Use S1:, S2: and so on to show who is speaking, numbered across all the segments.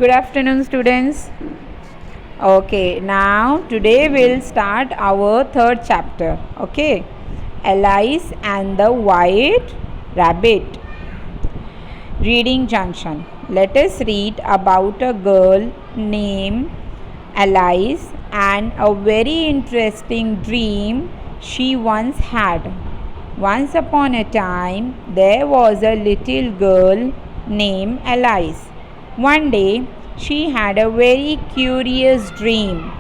S1: Good afternoon, students. Okay, now today we'll start our third chapter. Okay, Alice and the White Rabbit. Reading Junction. Let us read about a girl named Alice and a very interesting dream she once had. Once upon a time, there was a little girl named Alice. One day, she had a very curious dream.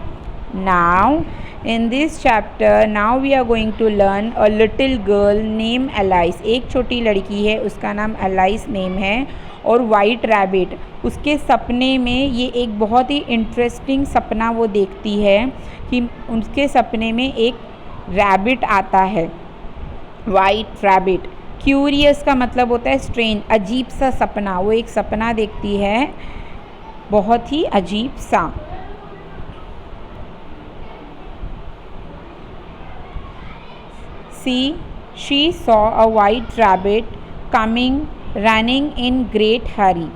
S1: Now, in this chapter, now we are going to learn a little girl named Alice. एक छोटी लड़की है, उसका नाम Alice name है और white rabbit. उसके सपने में ये एक बहुत ही इंटरेस्टिंग सपना वो देखती है कि उसके सपने में एक रैबिट आता है, वाइट रैबिट. क्यूरियस का मतलब होता है स्ट्रेंज, अजीब सा सपना. वो एक सपना देखती है बहुत ही अजीब सा. She saw a white rabbit coming, running in great hurry,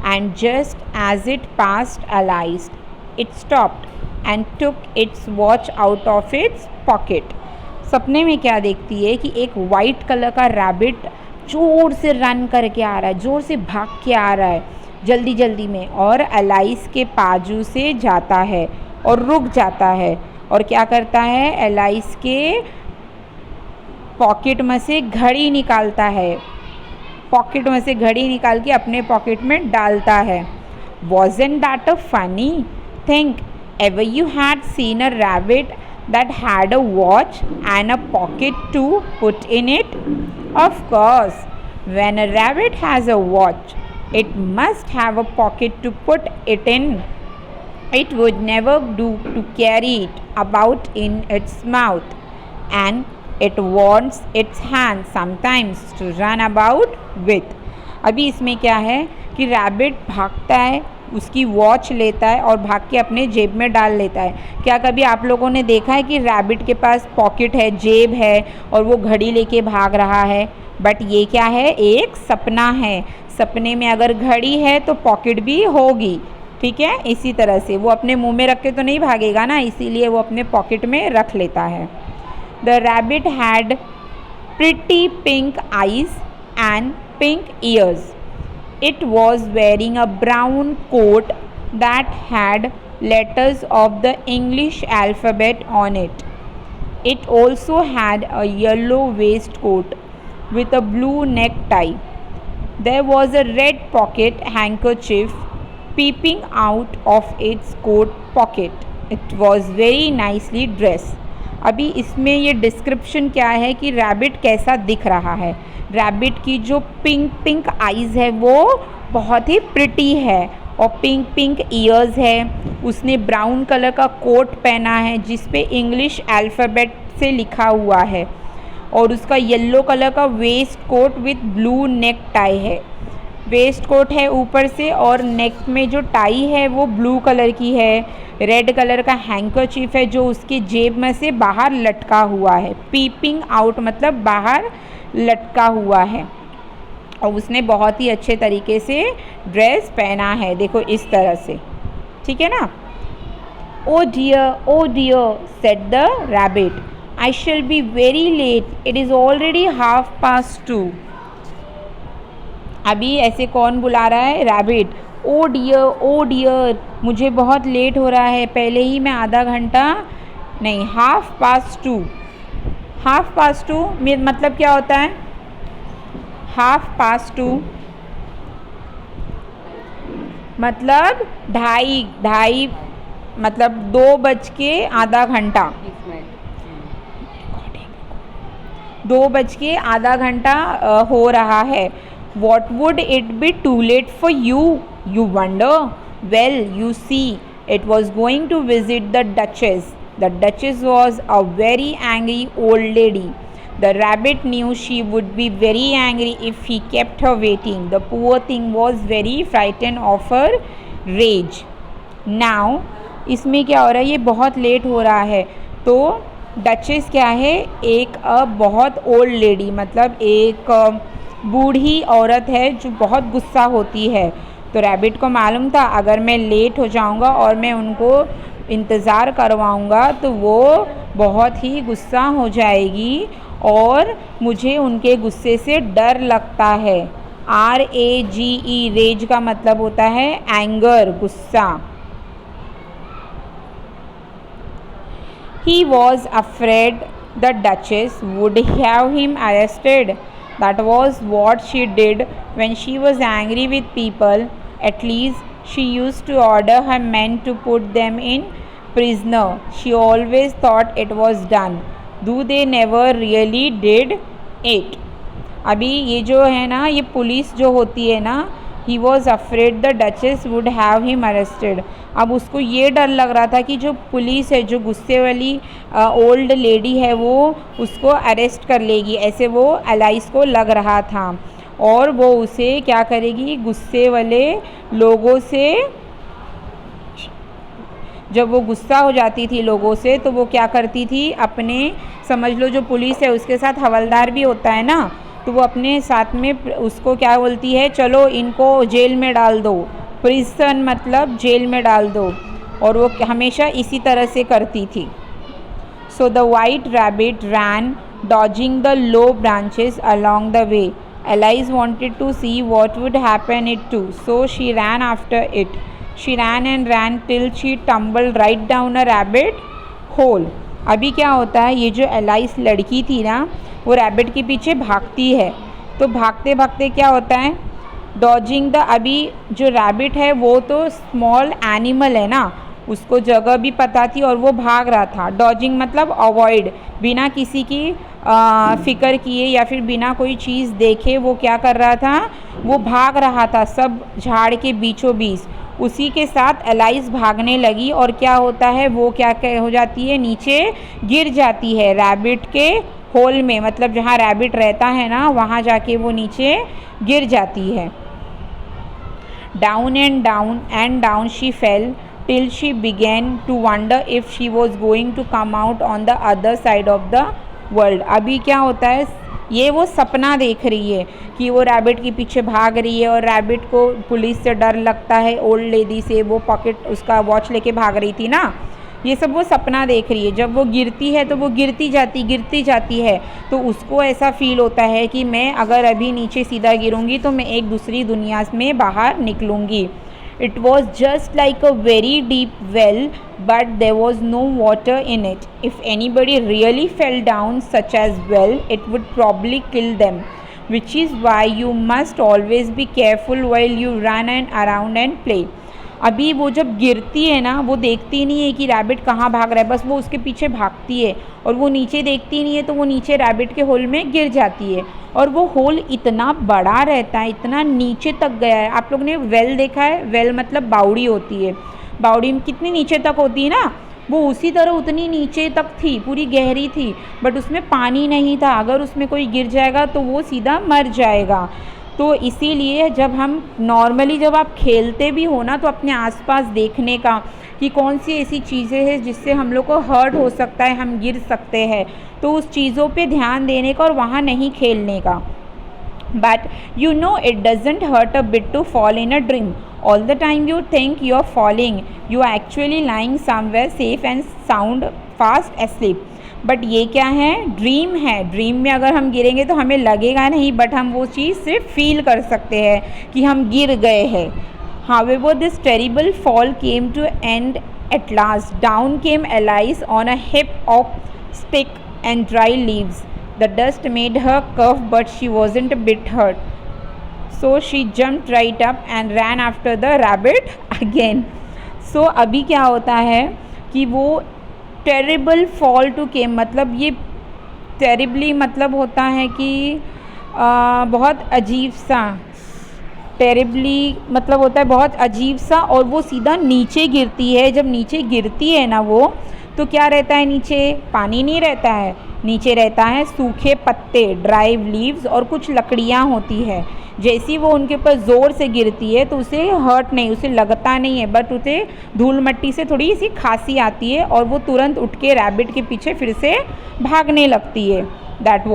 S1: and just as it passed Alice, it stopped and took its watch out of its pocket. सपने में क्या देखती है कि एक वाइट कलर का रैबिट ज़ोर से रन करके आ रहा है, ज़ोर से भाग के आ रहा है जल्दी जल्दी में, और एलाइस के बाजू से जाता है और रुक जाता है. और क्या करता है, एलाइस के पॉकेट में से घड़ी निकालता है, पॉकेट में से घड़ी निकाल के अपने पॉकेट में डालता है. Wasn't that a funny thing? Ever you had seen a rabbit that had a watch and a pocket to put in it? Of course, when a rabbit has a watch, it must have a pocket to put it in. It would never do to carry it about in its mouth, and it wants its hand sometimes to run about with. अभी इसमें क्या है कि rabbit भागता है, उसकी watch लेता है और भाग के अपने जेब में डाल लेता है. क्या कभी आप लोगों ने देखा है कि रैबिट के पास पॉकेट है, जेब है और वो घड़ी लेके भाग रहा है? बट ये क्या है, एक सपना है. सपने में अगर घड़ी है तो पॉकेट भी होगी. ठीक है, इसी तरह से वो अपने मुंह में रख के तो नहीं भागेगा ना, इसीलिए वो अपने पॉकेट में रख लेता है. The rabbit had pretty pink eyes and pink years. It was wearing a brown coat that had letters of the English alphabet on it. It also had a yellow waistcoat with a blue necktie. There was a red pocket handkerchief peeping out of its coat pocket. It was very nicely dressed. अभी इसमें ये description क्या है कि rabbit कैसा दिख रहा है. रैबिट की जो पिंक पिंक आईज़ है वो बहुत ही प्रिटी है और पिंक पिंक ईयर्स है. उसने ब्राउन कलर का कोट पहना है जिस पे इंग्लिश अल्फ़ाबेट से लिखा हुआ है, और उसका येलो कलर का waistcoat with blue necktie है. वेस्ट कोट है ऊपर से और नेक में जो टाई है वो ब्लू कलर की है. रेड कलर का हैंकरचीफ है जो उसके जेब में से बाहर लटका हुआ है. पीपिंग आउट मतलब बाहर लटका हुआ है. और उसने बहुत ही अच्छे तरीके से ड्रेस पहना है, देखो इस तरह से. ठीक है ना. Oh dear said the rabbit, I shall be very late, it is already 2:30. अभी ऐसे कौन बुला रहा है, रैबिट. ओ डियर, मुझे बहुत लेट हो रहा है, पहले ही मैं आधा घंटा नहीं 2:30. 2:30 मतलब क्या होता है, 2:30 मतलब ढाई मतलब 2 बज के आधा घंटा, 2 बज के आधा घंटा हो रहा है. What would it be too late for you? You wonder? Well, you see, it was going to visit the Duchess. The Duchess was a very angry old lady. The rabbit knew she would be very angry if he kept her waiting. The poor thing was very frightened of her rage. Now, इसमें क्या हो रहा है, ये बहुत late हो रहा है. तो डचेस क्या है, एक बहुत ओल्ड लेडी मतलब एक बूढ़ी औरत है जो बहुत गुस्सा होती है. तो रैबिट को मालूम था अगर मैं लेट हो जाऊंगा और मैं उनको इंतज़ार करवाऊंगा तो वो बहुत ही गुस्सा हो जाएगी और मुझे उनके गुस्से से डर लगता है। RAGE रेज का मतलब होता है एंगर, गुस्सा। He was afraid the Duchess would have him arrested. That was what she did when she was angry with people. At least she used to order her men to put them in prisoner. She always thought it was done. Though they never really did it. अभी ये जो है ना, ये police जो होती है ना, he was afraid the duchess would have him arrested. अब उसको ये डर लग रहा था कि जो पुलिस है, जो गुस्से वाली ओल्ड लेडी है, वो उसको अरेस्ट कर लेगी, ऐसे वो एलाइस को लग रहा था। और वो उसे क्या करेगी, गुस्से वाले लोगों से, जब वो गुस्सा हो जाती थी लोगों से तो वो क्या करती थी, अपने समझ लो जो पुलिस है उसके साथ हवलदार भी होता है ना, तो वो अपने साथ में उसको क्या बोलती है, चलो इनको जेल में डाल दो। प्रिजन मतलब जेल में डाल दो। और वो हमेशा इसी तरह से करती थी। So the white rabbit ran dodging the low branches along the way. Alice wanted to see what would happen it too, so she ran after it. She ran and ran till she tumbled right down a rabbit hole. अभी क्या होता है, ये जो alias लड़की थी ना, वो रैबिट के पीछे भागती है। तो भागते भागते क्या होता है, डॉजिंग द, अभी जो रैबिट है वो तो स्मॉल एनिमल है ना, उसको जगह भी पता थी और वो भाग रहा था। डॉजिंग मतलब अवॉइड, बिना किसी की फ़िक्र किए या फिर बिना कोई चीज़ देखे वो क्या कर रहा था, वो भाग रहा था सब झाड़ के बीचों बीच। उसी के साथ एलाइस भागने लगी और क्या होता है, वो क्या हो जाती है, नीचे गिर जाती है रैबिट के होल में, मतलब जहाँ रैबिट रहता है ना वहाँ जाके वो नीचे गिर जाती है। Down and down she fail till she began to wonder if she was going to come out on the other side of the world. अभी क्या होता है, ये वो सपना देख रही है कि वो रैबिट के पीछे भाग रही है और रैबिट को पुलिस से डर लगता है, ओल्ड लेडी से, वो पॉकेट उसका वॉच लेके भाग रही थी ना, ये सब वो सपना देख रही है। जब वो गिरती है तो वो गिरती जाती है, तो उसको ऐसा फील होता है कि मैं अगर अभी नीचे सीधा गिरूंगी तो मैं एक दूसरी दुनिया में बाहर निकलूँगी। It was just like a very deep well, but there was no water in it. If anybody really fell down such as well, it would probably kill them, which is why you must always be careful while you run and around and play. अभी वो जब गिरती है ना, वो देखती नहीं है कि रैबिट कहाँ भाग रहा है, बस वो उसके पीछे भागती है और वो नीचे देखती नहीं है, तो वो नीचे रैबिट के होल में गिर जाती है। और वो होल इतना बड़ा रहता है, इतना नीचे तक गया है। आप लोग ने वेल देखा है, वेल मतलब बावड़ी होती है, बावड़ी में कितनी नीचे तक होती है ना, वो उसी तरह उतनी नीचे तक थी, पूरी गहरी थी, बट उसमें पानी नहीं था। अगर उसमें कोई गिर जाएगा तो वो सीधा मर जाएगा। तो इसीलिए जब हम नॉर्मली जब आप खेलते भी हो ना, तो अपने आसपास देखने का कि कौन सी ऐसी चीज़ें हैं जिससे हम लोग को हर्ट हो सकता है, हम गिर सकते हैं, तो उस चीज़ों पे ध्यान देने का और वहाँ नहीं खेलने का। But you know it doesn't hurt a bit to fall in a dream. All the time you think you are falling, you are actually lying somewhere safe and sound fast asleep. But ये क्या है, dream है। Dream में अगर हम गिरेंगे तो हमें लगेगा नहीं, बट हम वो चीज़ सिर्फ फील कर सकते हैं कि हम गिर गए हैं। However, this terrible fall came to end at last. Down came Alice on a heap of stick and dry leaves. The dust made her cough, but she wasn't a bit hurt. So she jumped right up and ran after the rabbit again. So अभी क्या होता है कि वो terrible fall to केम, मतलब ये terribly मतलब होता है कि बहुत अजीब सा, टेरिबली मतलब होता है बहुत अजीब सा, और वो सीधा नीचे गिरती है। जब नीचे गिरती है ना वो, तो क्या रहता है नीचे, पानी नहीं रहता है, नीचे रहता है सूखे पत्ते, ड्राई लीव्स, और कुछ लकड़ियाँ होती है। जैसी वो उनके ऊपर ज़ोर से गिरती है तो उसे हर्ट नहीं, उसे लगता नहीं है, बट उसे धूल मट्टी से थोड़ी सी खांसी आती है और वो तुरंत उठ के रैबिट के पीछे फिर से भागने लगती है। That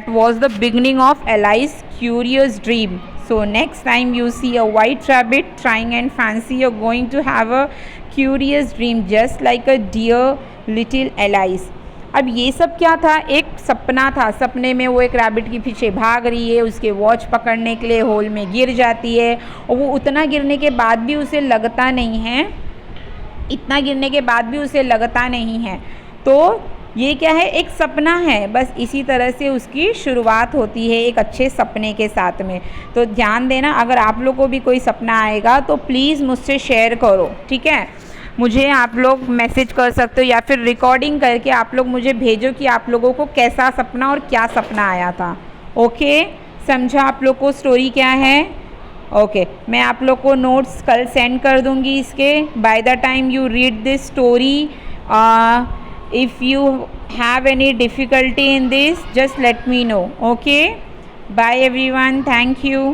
S1: was the beginning of alias curious dream. So next time you see a white rabbit trying and fancy, you're going to have a curious dream just like a dear little Alice. अब ये सब क्या था, एक सपना था। सपने में वो एक रैबिट के पीछे भाग रही है, उसके वॉच पकड़ने के लिए होल में गिर जाती है, और वो उतना गिरने के बाद भी उसे लगता नहीं है, इतना गिरने के बाद भी उसे लगता नहीं है। तो ये क्या है, एक सपना है। बस इसी तरह से उसकी शुरुआत होती है एक अच्छे सपने के साथ में। तो ध्यान देना, अगर आप लोग को भी कोई सपना आएगा तो प्लीज़ मुझसे शेयर करो, ठीक है। मुझे आप लोग मैसेज कर सकते हो या फिर रिकॉर्डिंग करके आप लोग मुझे भेजो कि आप लोगों को कैसा सपना और क्या सपना आया था। ओके, समझा आप लोग को स्टोरी क्या है? ओके, मैं आप लोग को नोट्स कल सेंड कर दूँगी इसके। By the time you read this story, if you have any difficulty in this, just let me know. Okay, bye everyone, thank you.